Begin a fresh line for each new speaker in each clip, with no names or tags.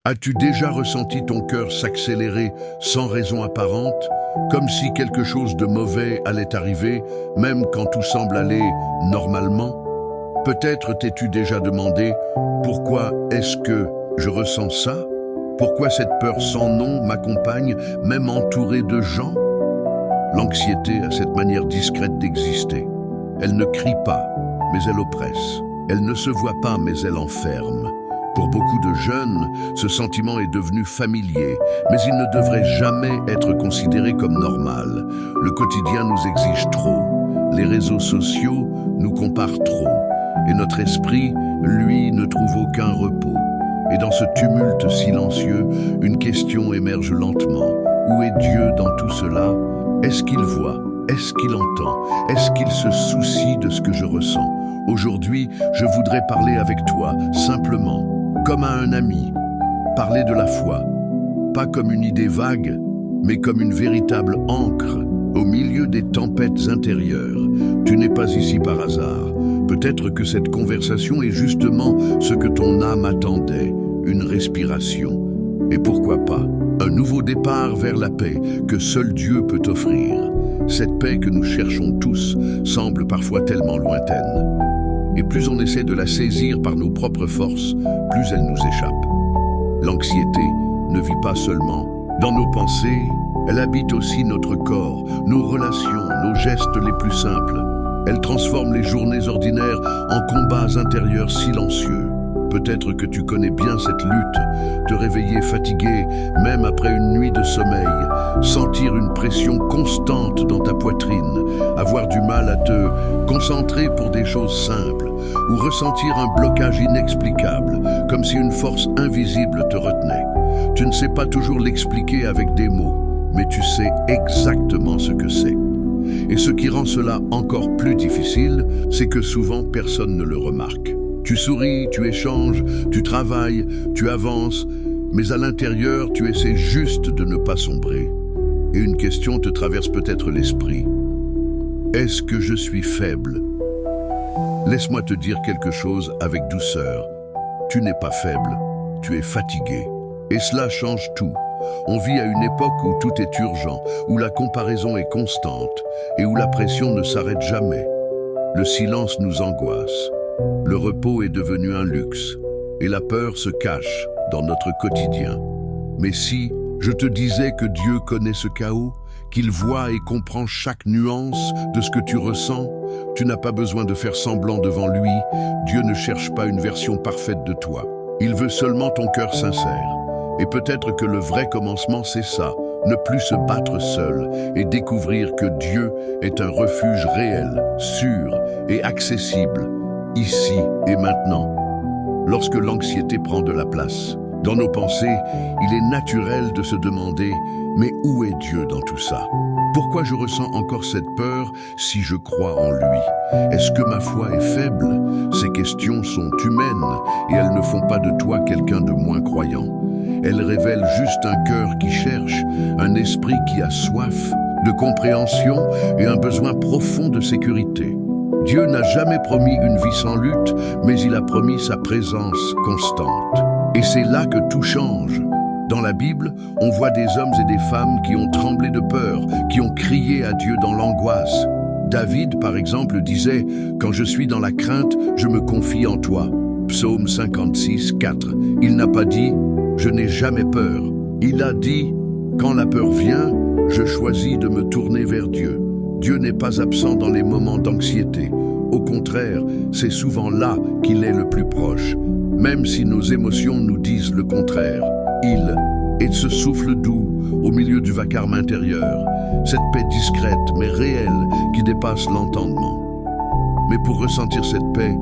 As-tu déjà ressenti ton cœur s'accélérer sans raison apparente, comme si quelque chose de mauvais allait arriver, même quand tout semble aller normalement? Peut-être t'es-tu déjà demandé « Pourquoi est-ce que je ressens ça? Pourquoi cette peur sans nom m'accompagne, même entourée de gens ?» L'anxiété a cette manière discrète d'exister. Elle ne crie pas, mais elle oppresse. Elle ne se voit pas, mais elle enferme. Pour beaucoup de jeunes, ce sentiment est devenu familier, mais il ne devrait jamais être considéré comme normal. Le quotidien nous exige trop, les réseaux sociaux nous comparent trop, et notre esprit, lui, ne trouve aucun repos. Et dans ce tumulte silencieux, une question émerge lentement. Où est Dieu dans tout cela? Est-ce qu'il voit? Est-ce qu'il entend? Est-ce qu'il se soucie de ce que je ressens? Aujourd'hui, je voudrais parler avec toi, simplement, comme à un ami, parler de la foi, pas comme une idée vague, mais comme une véritable ancre au milieu des tempêtes intérieures. Tu n'es pas ici par hasard. Peut-être que cette conversation est justement ce que ton âme attendait, une respiration. Et pourquoi pas, un nouveau départ vers la paix que seul Dieu peut offrir. Cette paix que nous cherchons tous semble parfois tellement lointaine. Et plus on essaie de la saisir par nos propres forces, plus elle nous échappe. L'anxiété ne vit pas seulement dans nos pensées, elle habite aussi notre corps, nos relations, nos gestes les plus simples. Elle transforme les journées ordinaires en combats intérieurs silencieux. Peut-être que tu connais bien cette lutte, te réveiller fatigué, même après une nuit de sommeil, sentir une pression constante dans ta poitrine, avoir du mal à te concentrer pour des choses simples, ou ressentir un blocage inexplicable, comme si une force invisible te retenait. Tu ne sais pas toujours l'expliquer avec des mots, mais tu sais exactement ce que c'est. Et ce qui rend cela encore plus difficile, c'est que souvent personne ne le remarque. Tu souris, tu échanges, tu travailles, tu avances, mais à l'intérieur, tu essaies juste de ne pas sombrer. Et une question te traverse peut-être l'esprit. Est-ce que je suis faible? Laisse-moi te dire quelque chose avec douceur. Tu n'es pas faible, tu es fatigué. Et cela change tout. On vit à une époque où tout est urgent, où la comparaison est constante et où la pression ne s'arrête jamais. Le silence nous angoisse. Le repos est devenu un luxe et la peur se cache dans notre quotidien. Mais si je te disais que Dieu connaît ce chaos, qu'il voit et comprend chaque nuance de ce que tu ressens, tu n'as pas besoin de faire semblant devant lui. Dieu ne cherche pas une version parfaite de toi. Il veut seulement ton cœur sincère. Et peut-être que le vrai commencement, c'est ça, ne plus se battre seul et découvrir que Dieu est un refuge réel, sûr et accessible, ici et maintenant. Lorsque l'anxiété prend de la place, dans nos pensées, il est naturel de se demander « Mais où est Dieu dans tout ça? Pourquoi je ressens encore cette peur si je crois en lui? Est-ce que ma foi est faible? » Ces questions sont humaines et elles ne font pas de toi quelqu'un de moins croyant. Elles révèlent juste un cœur qui cherche, un esprit qui a soif de compréhension et un besoin profond de sécurité. Dieu n'a jamais promis une vie sans lutte, mais il a promis sa présence constante. Et c'est là que tout change. Dans la Bible, on voit des hommes et des femmes qui ont tremblé de peur, qui ont crié à Dieu dans l'angoisse. David, par exemple, disait « Quand je suis dans la crainte, je me confie en toi ». Psaume 56, 4. Il n'a pas dit « Je n'ai jamais peur ». Il a dit « Quand la peur vient, je choisis de me tourner vers Dieu ». Dieu n'est pas absent dans les moments d'anxiété. Au contraire, c'est souvent là qu'il est le plus proche. Même si nos émotions nous disent le contraire, il est ce souffle doux au milieu du vacarme intérieur, cette paix discrète mais réelle qui dépasse l'entendement. Mais pour ressentir cette paix,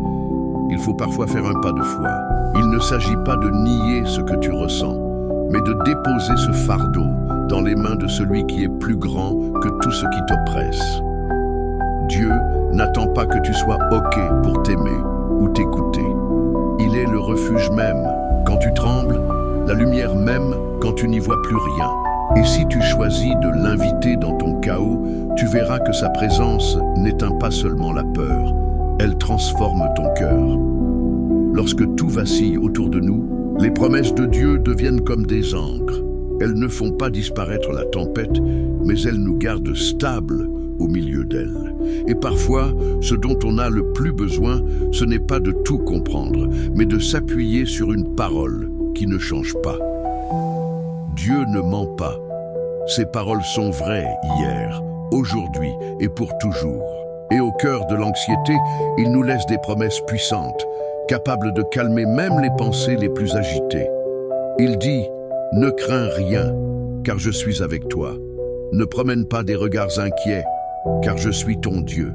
il faut parfois faire un pas de foi. Il ne s'agit pas de nier ce que tu ressens, mais de déposer ce fardeau dans les mains de celui qui est plus grand que tout ce qui t'oppresse. Dieu n'attend pas que tu sois OK pour t'aimer ou t'écouter. Il est le refuge même quand tu trembles, la lumière même quand tu n'y vois plus rien. Et si tu choisis de l'inviter dans ton chaos, tu verras que sa présence n'éteint pas seulement la peur, elle transforme ton cœur. Lorsque tout vacille autour de nous, Les promesses de Dieu deviennent comme des ancres. Elles ne font pas disparaître la tempête, mais elles nous gardent stables au milieu d'elle. Et parfois, ce dont on a le plus besoin, ce n'est pas de tout comprendre, mais de s'appuyer sur une parole qui ne change pas. Dieu ne ment pas. Ses paroles sont vraies hier, aujourd'hui et pour toujours. Et au cœur de l'anxiété, il nous laisse des promesses puissantes, capables de calmer même les pensées les plus agitées. Il dit « Ne crains rien, car je suis avec toi. Ne promène pas des regards inquiets, car je suis ton Dieu. »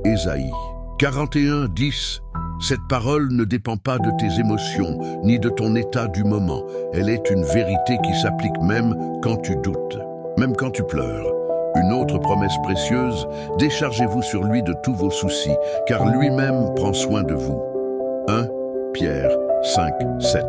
Ésaïe 41, 10. Cette parole ne dépend pas de tes émotions, ni de ton état du moment. Elle est une vérité qui s'applique même quand tu doutes, même quand tu pleures. Une autre promesse précieuse, déchargez-vous sur lui de tous vos soucis, car lui-même prend soin de vous. 1 Pierre 5, 7.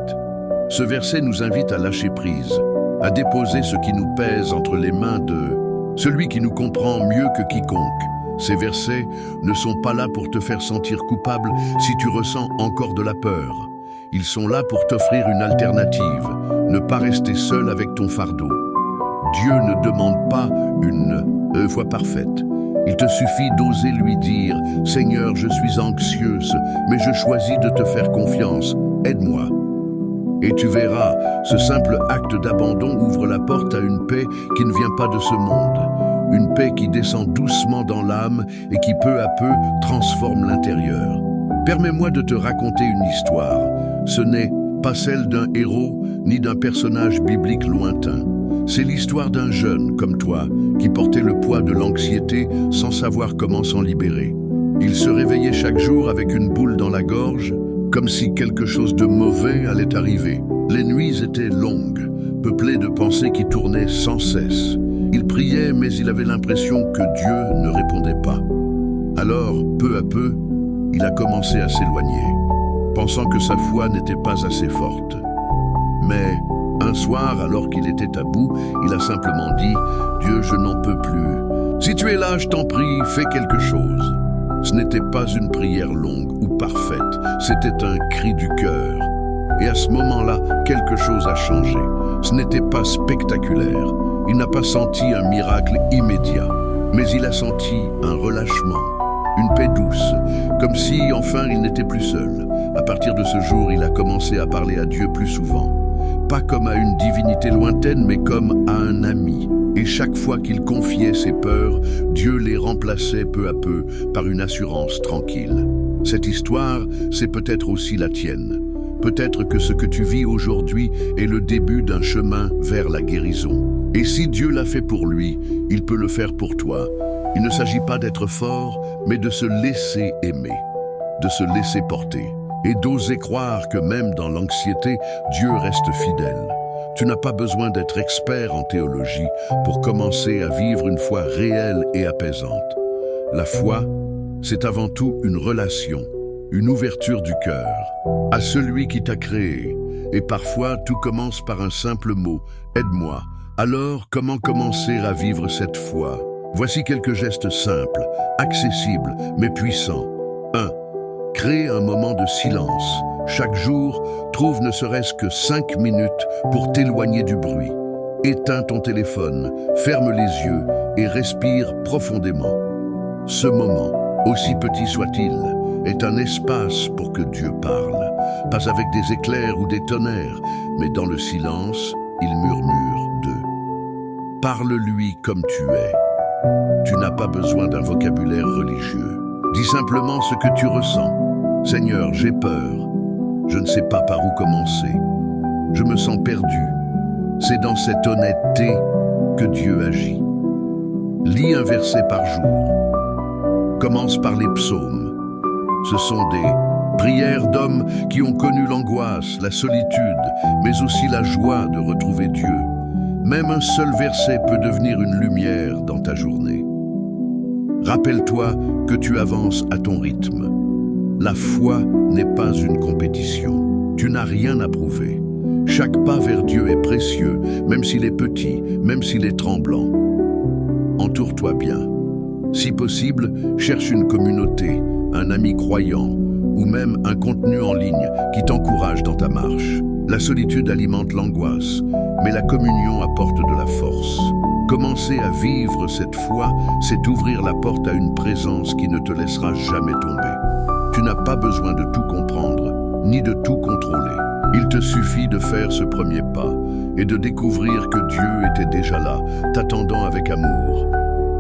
Ce verset nous invite à lâcher prise, à déposer ce qui nous pèse entre les mains de celui qui nous comprend mieux que quiconque. Ces versets ne sont pas là pour te faire sentir coupable si tu ressens encore de la peur. Ils sont là pour t'offrir une alternative, ne pas rester seul avec ton fardeau. Dieu ne demande pas une foi parfaite. Il te suffit d'oser lui dire « Seigneur, je suis anxieuse, mais je choisis de te faire confiance. Aide-moi. » Et tu verras, ce simple acte d'abandon ouvre la porte à une paix qui ne vient pas de ce monde. Une paix qui descend doucement dans l'âme et qui peu à peu transforme l'intérieur. Permets-moi de te raconter une histoire. Ce n'est pas celle d'un héros ni d'un personnage biblique lointain. C'est l'histoire d'un jeune, comme toi, qui portait le poids de l'anxiété sans savoir comment s'en libérer. Il se réveillait chaque jour avec une boule dans la gorge, comme si quelque chose de mauvais allait arriver. Les nuits étaient longues, peuplées de pensées qui tournaient sans cesse. Il priait, mais il avait l'impression que Dieu ne répondait pas. Alors, peu à peu, il a commencé à s'éloigner, pensant que sa foi n'était pas assez forte. Mais un soir, alors qu'il était à bout, il a simplement dit « Dieu, je n'en peux plus. Si tu es là, je t'en prie, fais quelque chose. » Ce n'était pas une prière longue ou parfaite, c'était un cri du cœur. Et à ce moment-là, quelque chose a changé. Ce n'était pas spectaculaire. Il n'a pas senti un miracle immédiat, mais il a senti un relâchement, une paix douce, comme si enfin il n'était plus seul. À partir de ce jour, il a commencé à parler à Dieu plus souvent. Pas comme à une divinité lointaine, mais comme à un ami. Et chaque fois qu'il confiait ses peurs, Dieu les remplaçait peu à peu par une assurance tranquille. Cette histoire, c'est peut-être aussi la tienne. Peut-être que ce que tu vis aujourd'hui est le début d'un chemin vers la guérison. Et si Dieu l'a fait pour lui, il peut le faire pour toi. Il ne s'agit pas d'être fort, mais de se laisser aimer, de se laisser porter. Et d'oser croire que même dans l'anxiété, Dieu reste fidèle. Tu n'as pas besoin d'être expert en théologie pour commencer à vivre une foi réelle et apaisante. La foi, c'est avant tout une relation, une ouverture du cœur à celui qui t'a créé. Et parfois, tout commence par un simple mot, « Aide-moi ». Alors, comment commencer à vivre cette foi? Voici quelques gestes simples, accessibles, mais puissants. 1. Crée un moment de silence. Chaque jour, trouve ne serait-ce que 5 minutes pour t'éloigner du bruit. Éteins ton téléphone, ferme les yeux et respire profondément. Ce moment, aussi petit soit-il, est un espace pour que Dieu parle. Pas avec des éclairs ou des tonnerres, mais dans le silence, il murmure d'eux. Parle-lui comme tu es. Tu n'as pas besoin d'un vocabulaire religieux. Dis simplement ce que tu ressens. Seigneur, j'ai peur. Je ne sais pas par où commencer. Je me sens perdu. C'est dans cette honnêteté que Dieu agit. Lis un verset par jour. Commence par les psaumes. Ce sont des prières d'hommes qui ont connu l'angoisse, la solitude, mais aussi la joie de retrouver Dieu. Même un seul verset peut devenir une lumière dans ta journée. Rappelle-toi que tu avances à ton rythme. La foi n'est pas une compétition. Tu n'as rien à prouver. Chaque pas vers Dieu est précieux, même s'il est petit, même s'il est tremblant. Entoure-toi bien. Si possible, cherche une communauté, un ami croyant ou même un contenu en ligne qui t'encourage dans ta marche. La solitude alimente l'angoisse, mais la communion apporte de la force. Commencer à vivre cette foi, c'est ouvrir la porte à une présence qui ne te laissera jamais tomber. Tu n'as pas besoin de tout comprendre, ni de tout contrôler. Il te suffit de faire ce premier pas et de découvrir que Dieu était déjà là, t'attendant avec amour.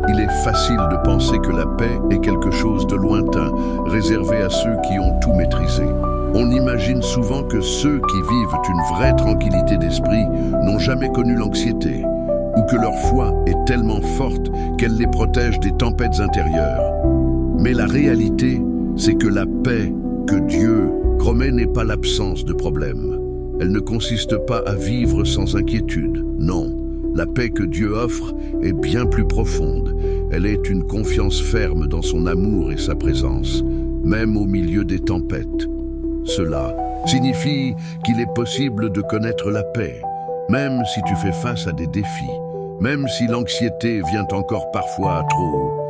Il est facile de penser que la paix est quelque chose de lointain, réservé à ceux qui ont tout maîtrisé. On imagine souvent que ceux qui vivent une vraie tranquillité d'esprit n'ont jamais connu l'anxiété, ou que leur foi est tellement forte qu'elle les protège des tempêtes intérieures. Mais la réalité, c'est que la paix que Dieu promet n'est pas l'absence de problèmes. Elle ne consiste pas à vivre sans inquiétude, non. La paix que Dieu offre est bien plus profonde. Elle est une confiance ferme dans son amour et sa présence, même au milieu des tempêtes. Cela signifie qu'il est possible de connaître la paix, même si tu fais face à des défis, même si l'anxiété vient encore parfois à trop.